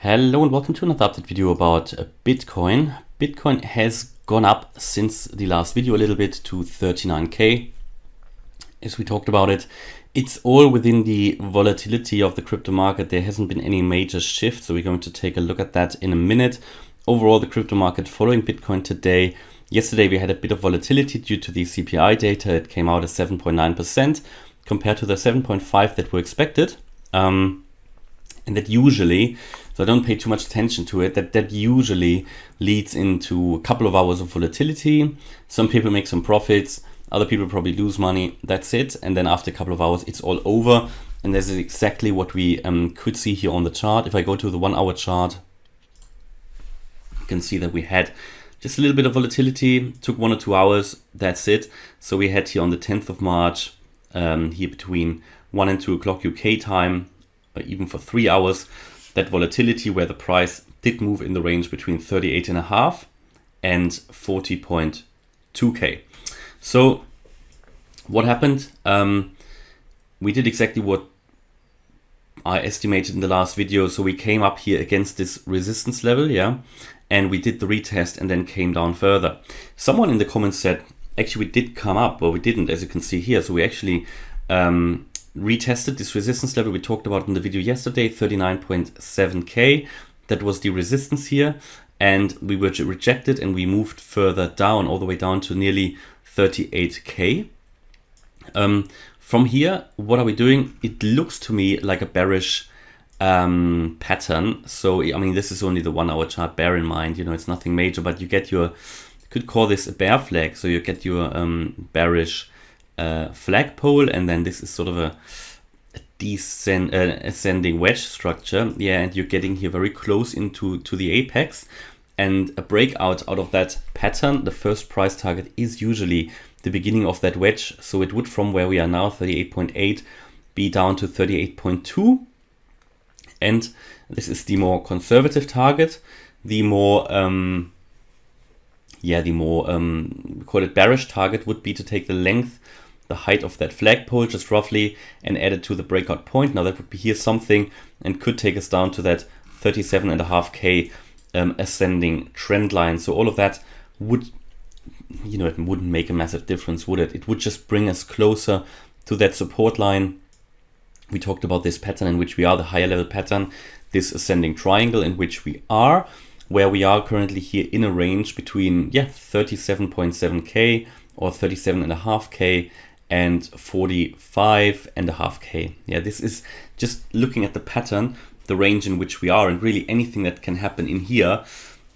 Hello and welcome to another update video about Bitcoin. Bitcoin has gone up since the last video a little bit to 39k. As we talked about it, it's all within the volatility of the crypto market. There hasn't been any major shift, so we're going to take a look at that in a minute. Overall, the crypto market following Bitcoin today. Yesterday we had a bit of volatility due to the CPI data. It came out at 7.9% compared to the 7.5 that were expected. And that usually, so I don't pay too much attention to it, that usually leads into a couple of hours of volatility. Some people make some profits, other people probably lose money, that's it. And then after a couple of hours, it's all over. And this is exactly what we could see here on the chart. If I go to the 1 hour chart, you can see that we had just a little bit of volatility, took 1 or 2 hours, that's it. So we had here on the 10th of March, here between 1 and 2 o'clock UK time, or even for 3 hours, that volatility where the price did move in the range between 38.5 and 40.2k. So what happened? We did exactly what I estimated in the last video. So we came up here against this resistance level, yeah, and we did the retest and then came down further. Someone in the comments said, actually we did come up, but we didn't, as you can see here. So we actually retested this resistance level we talked about in the video yesterday, 39.7k. That was the resistance here, and we were rejected and we moved further down, all the way down to nearly 38k. From here, what are we doing? It looks to me like a bearish pattern. So I mean, this is only the 1 hour chart, bear in mind, you know, it's nothing major, but you get your, you could call this a bear flag. So you get your bearish flagpole, and then this is sort of a ascending wedge structure, yeah, and you're getting here very close into the apex, and a breakout out of that pattern, the first price target is usually the beginning of that wedge. So it would, from where we are now, 38.8, be down to 38.2, and this is the more conservative target. The more we call it bearish target would be to take the length, the height of that flagpole, just roughly, and add it to the breakout point. Now that would be here something, and could take us down to that 37.5k ascending trend line. So all of that would, you know, it wouldn't make a massive difference, would it? It would just bring us closer to that support line. We talked about this pattern in which we are, the higher level pattern, this ascending triangle in which we are, where we are currently here in a range between 37.7k or 37.5k and 45.5k. Yeah, this is just looking at the pattern, the range in which we are, and really anything that can happen in here,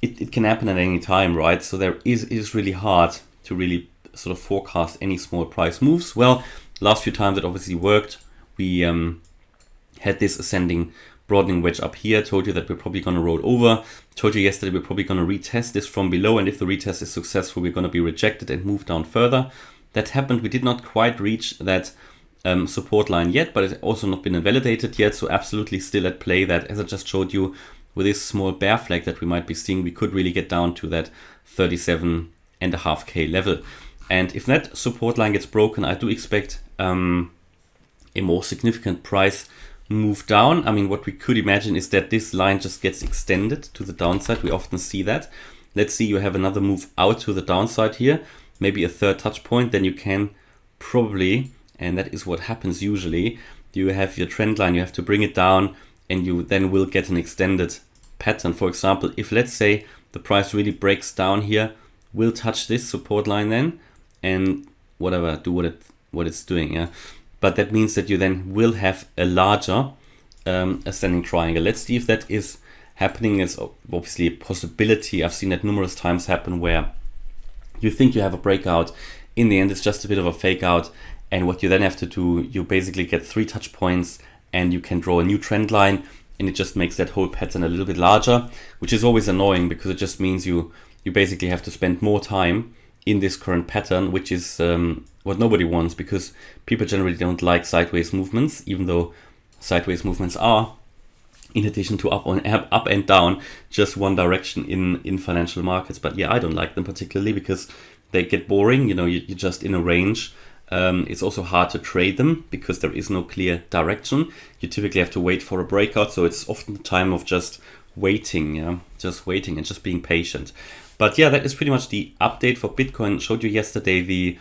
it can happen at any time, right? So there is really hard to really sort of forecast any small price moves. Well, last few times it obviously worked. We had this ascending broadening wedge up here, told you that we're probably going to roll over, told you yesterday we're probably going to retest this from below, and if the retest is successful, we're going to be rejected and move down further. That happened. We did not quite reach that support line yet, but it's also not been invalidated yet, so absolutely still at play that, as I just showed you, with this small bear flag that we might be seeing, we could really get down to that 37.5k level. And if that support line gets broken, I do expect a more significant price move down. I mean, what we could imagine is that this line just gets extended to the downside. We often see that. Let's see, you have another move out to the downside here, maybe a third touch point, then you can probably, and that is what happens usually, you have your trend line, you have to bring it down, and you then will get an extended pattern. For example, if let's say the price really breaks down here, we'll touch this support line then, and whatever, do what it's doing, yeah. But that means that you then will have a larger ascending triangle. Let's see if that is happening. It's obviously a possibility. I've seen that numerous times happen where you think you have a breakout. In the end, it's just a bit of a fake out. And what you then have to do, you basically get 3 touch points and you can draw a new trend line. And it just makes that whole pattern a little bit larger, which is always annoying because it just means you basically have to spend more time in this current pattern, which is what nobody wants, because people generally don't like sideways movements, even though sideways movements are, in addition to up and down, just one direction in financial markets. But yeah, I don't like them particularly because they get boring. You know, you're just in a range. It's also hard to trade them because there is no clear direction. You typically have to wait for a breakout, so it's often the time of just waiting, yeah, just waiting and just being patient. But yeah, that is pretty much the update for Bitcoin. Showed you yesterday the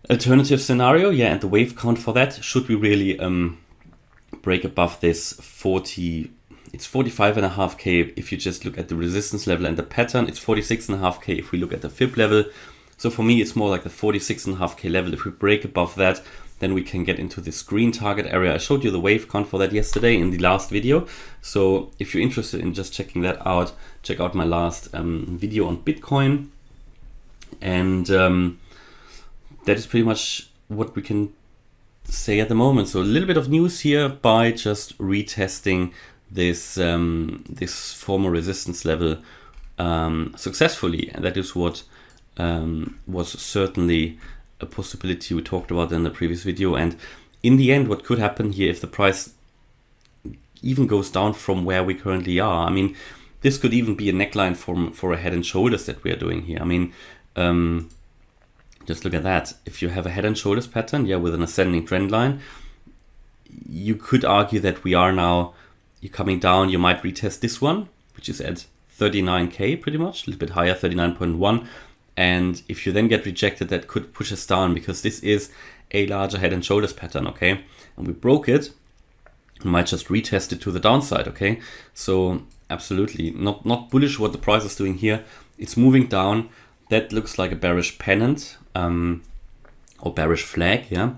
alternative scenario, yeah, and the wave count for that. Should we really break above this 40, it's 45.5k if you just look at the resistance level and the pattern. It's 46.5k if we look at the fib level. So for me, it's more like the 46.5k level. If we break above that, then we can get into this green target area. I showed you the wave count for that yesterday in the last video. So if you're interested in just checking that out, check out my last video on Bitcoin. And that is pretty much what we can say at the moment. So a little bit of news here by just retesting this this former resistance level successfully, and that is what was certainly a possibility we talked about in the previous video. And in the end, what could happen here if the price even goes down from where we currently are? I mean, this could even be a neckline for a head and shoulders that we are doing here. I mean, just look at that. If you have a head and shoulders pattern, yeah, with an ascending trend line, you could argue that we are now, you're coming down, you might retest this one, which is at 39k pretty much, a little bit higher, 39.1. And if you then get rejected, that could push us down because this is a larger head and shoulders pattern, okay? And we broke it, we might just retest it to the downside, okay? So absolutely not bullish what the price is doing here. It's moving down. That looks like a bearish pennant or bearish flag, yeah?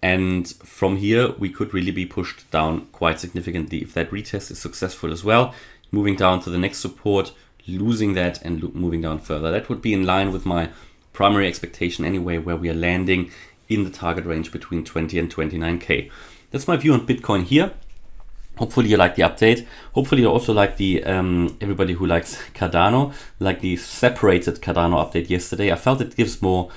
And from here, we could really be pushed down quite significantly if that retest is successful as well. Moving down to the next support, losing that and moving down further. That would be in line with my primary expectation anyway, where we are landing in the target range between 20 and 29k. That's my view on Bitcoin here. Hopefully you like the update. Hopefully you also like the, everybody who likes Cardano, like the separated Cardano update yesterday. I felt it gives more,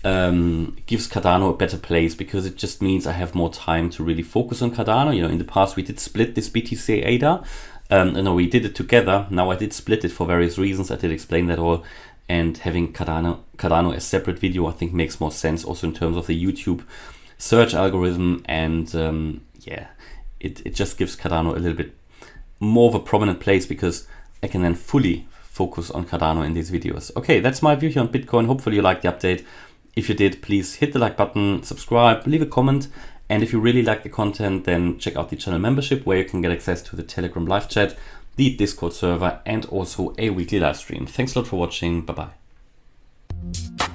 gives Cardano a better place because it just means I have more time to really focus on Cardano. You know, in the past we did split this BTC ADA. No, we did it together. Now I did split it for various reasons. I did explain that all. And having Cardano as separate video, I think makes more sense also in terms of the YouTube search algorithm. And yeah, it just gives Cardano a little bit more of a prominent place because I can then fully focus on Cardano in these videos. Okay, that's my view here on Bitcoin. Hopefully you liked the update. If you did, please hit the like button, subscribe, leave a comment. And if you really like the content, then check out the channel membership where you can get access to the Telegram live chat, the Discord server, and also a weekly live stream. Thanks a lot for watching. Bye-bye.